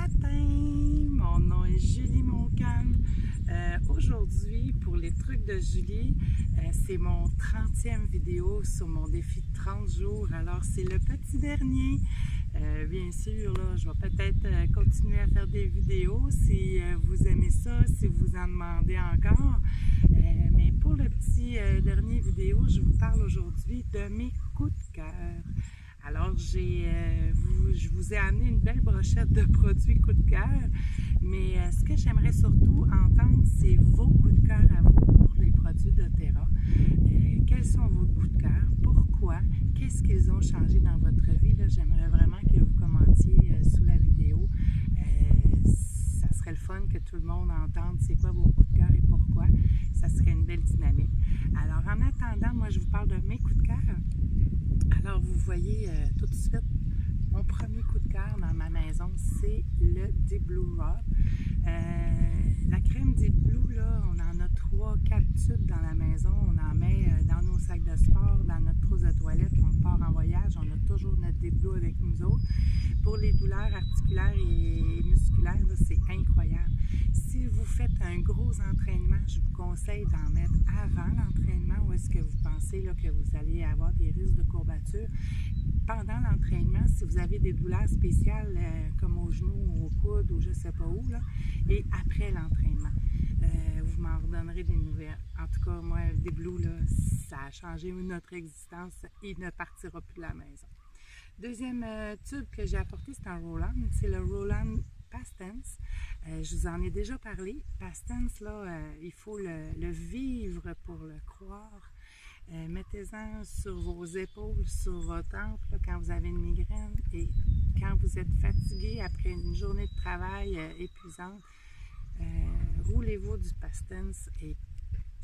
matin, mon nom est Julie Montcalm. Aujourd'hui, pour les trucs de Julie, c'est mon 30e vidéo sur mon défi de 30 jours. Alors, c'est le petit dernier. Bien sûr, là, je vais peut-être continuer à faire des vidéos si vous aimez ça, si vous en demandez encore. Mais pour le petit dernier vidéo, je vous parle aujourd'hui de mes coups de cœur. Alors, je vous ai amené une belle brochette de produits coup de cœur, mais ce que j'aimerais surtout entendre, c'est vos coups de cœur à vous pour les produits doTERRA. Quels sont vos coups de cœur? Pourquoi? Qu'est-ce qu'ils ont changé dans votre vie? J'aimerais vraiment que vous commentiez sous la vidéo. Ça serait le fun que tout le monde entende c'est quoi vos coups de cœur et pourquoi. Ça serait une belle dynamique. Alors, en attendant, moi, je vous parle de mes coups de cœur. Alors, vous voyez tout de suite, mon premier coup de cœur dans ma maison, c'est le Deep Blue Rub. La crème Deep Blue, là, on en a 3-4 tubes dans la maison. On en met dans nos sacs de sport, dans notre trousse de toilette. On part en voyage, on a toujours notre Deep Blue avec nous autres. Pour les douleurs articulaires et musculaires, c'est incroyable. Si vous faites un gros entraînement, je vous conseille d'en mettre avant l'entraînement où est-ce que vous pensez là, que vous allez avoir des risques de courbature. Pendant l'entraînement, si vous avez des douleurs spéciales comme au genou, au coude ou je ne sais pas où, là, et après l'entraînement, vous m'en redonnerez des nouvelles. En tout cas, moi, le Deep Blue, là, ça a changé notre existence. Il ne partira plus de la maison. Deuxième tube que j'ai apporté, c'est un Roland. C'est le Roland Pastance. Je vous en ai déjà parlé. Pastance, là, il faut le vivre pour le croire. Mettez-en sur vos épaules, sur votre temple, là, quand vous avez une migraine et quand vous êtes fatigué après une journée de travail épuisante. Roulez-vous du Pastance et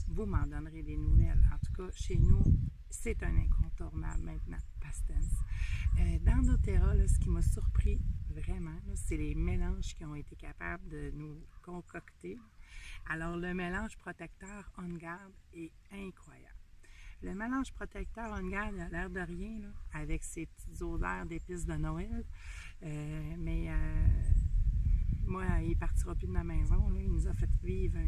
vous m'en donnerez des nouvelles. En tout cas, chez nous, c'est un incontournable maintenant, Pastance. Dans doTERRA, là, ce qui m'a surpris vraiment, c'est les mélanges qui ont été capables de nous concocter. Alors, le mélange protecteur On Guard est incroyable. Le mélange protecteur On Guard a l'air de rien, là, avec ses petites odeurs d'épices de Noël. Moi, il ne partira plus de ma maison. Là. Il nous a fait vivre un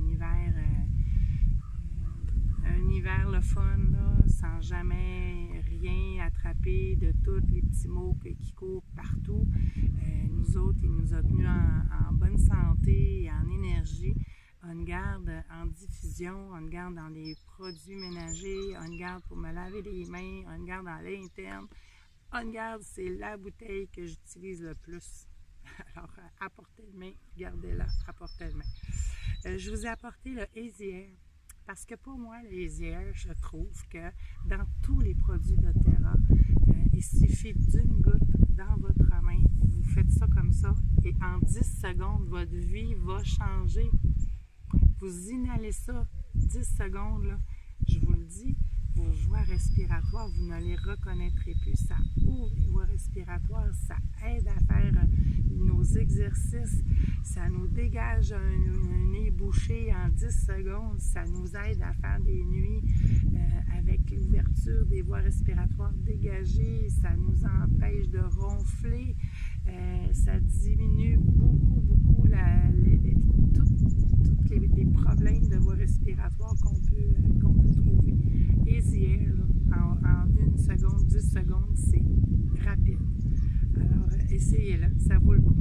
hiver le fun, là, sans jamais rien attraper de tous les petits maux qui courent partout. Nous autres, il nous a tenus en bonne santé et en énergie. On Guard en diffusion, On Guard dans les produits ménagers, On Guard pour me laver les mains, On Guard dans l'interne. On Guard, c'est la bouteille que j'utilise le plus. Alors, à portée de main, gardez-la à portée de main. Je vous ai apporté le Easy Air. Parce que pour moi, le Easy Air, je trouve que dans tous les produits doTERRA, il suffit d'une goutte dans votre main. Vous faites ça comme ça et en 10 secondes, votre vie va changer. Vous inhalez ça 10 secondes, là, je vous le dis, vos voies respiratoires, vous ne les reconnaîtrez plus. Ça ouvre les voies respiratoires, ça aide à faire nos exercices, ça nous dégage un nez bouché en 10 secondes, ça nous aide à faire des nuits avec l'ouverture des voies respiratoires dégagées, ça nous empêche de ronfler, ça diminue beaucoup tous les problèmes de voies respiratoires qu'on peut trouver. Easy Air, là, en 1 seconde, 10 secondes, c'est rapide. Alors, essayez-le, ça vaut le coup.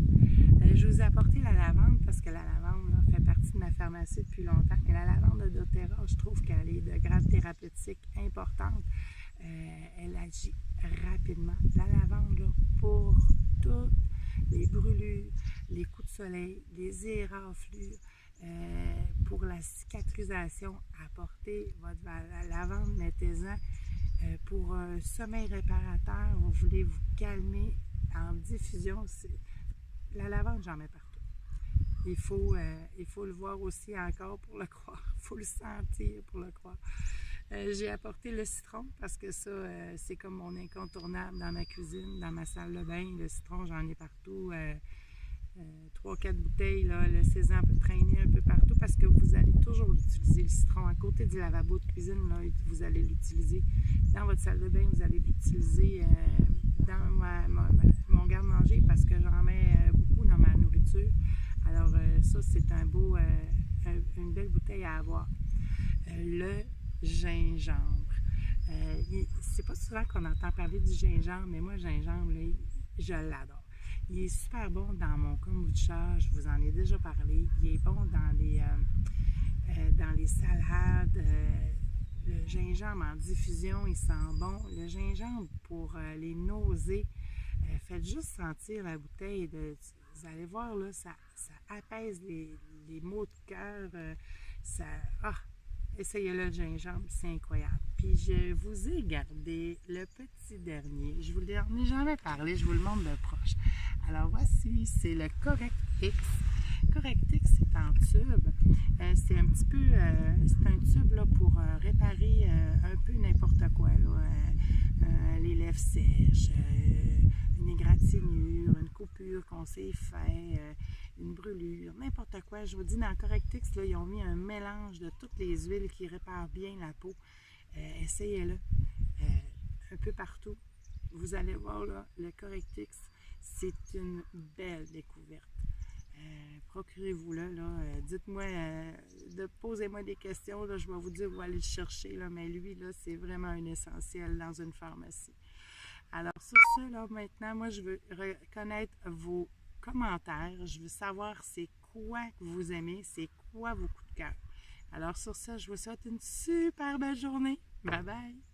Je vous ai apporté la lavande parce que la lavande là, fait partie de ma pharmacie depuis longtemps. Mais la lavande de doTERRA, je trouve qu'elle est de grade thérapeutique importante. Elle agit rapidement. La lavande, là, pour toutes les brûlures, les coups de soleil, les éraflures, pour la cicatrisation, apportez votre lavande, mettez-en. Pour un sommeil réparateur, vous voulez vous calmer en diffusion, la lavande, j'en mets partout. Il faut le voir aussi encore pour le croire. Il faut le sentir pour le croire. J'ai apporté le citron parce que ça, c'est comme mon incontournable dans ma cuisine, dans ma salle de bain. Le citron, j'en ai partout. 3-4 bouteilles, là, laissez-en traîner un peu partout parce que vous allez toujours l'utiliser, le citron. À côté du lavabo de cuisine, là, vous allez l'utiliser. Dans votre salle de bain, vous allez l'utiliser dans mon garde-manger parce que j'en mets beaucoup dans ma nourriture. ça, c'est une belle bouteille à avoir. Le gingembre. C'est pas souvent qu'on entend parler du gingembre, mais moi, le gingembre, là, je l'adore. Il est super bon dans mon kombucha, je vous en ai déjà parlé. Il est bon dans les salades. Le gingembre en diffusion, il sent bon. Le gingembre pour les nausées, faites juste sentir la bouteille. Vous allez voir, là, ça apaise les maux de cœur. Essayez le gingembre, c'est incroyable. Puis je vous ai gardé le petit dernier. Je vous l'en ai jamais parlé, je vous le montre de proche. Alors voici, c'est le Correctix. Correctix, c'est en tube. C'est un petit peu, c'est un tube là, pour réparer un peu n'importe quoi. Là. Les lèvres sèches, une égratignure, une coupure qu'on s'est fait, une brûlure, n'importe quoi. Je vous dis, dans Correctix, là, ils ont mis un mélange de toutes les huiles qui réparent bien la peau. Essayez-le un peu partout. Vous allez voir, là, le Correctix, c'est une belle découverte. Procurez-vous-le, là. Dites-moi, posez-moi des questions, là, je vais vous dire où aller le chercher, là, mais lui, là, c'est vraiment un essentiel dans une pharmacie. Alors, sur ce, là, maintenant, moi, je veux reconnaître vos commentaires. Je veux savoir c'est quoi que vous aimez, c'est quoi vos coups de cœur. Alors, sur ce, je vous souhaite une super belle journée. Bye bye!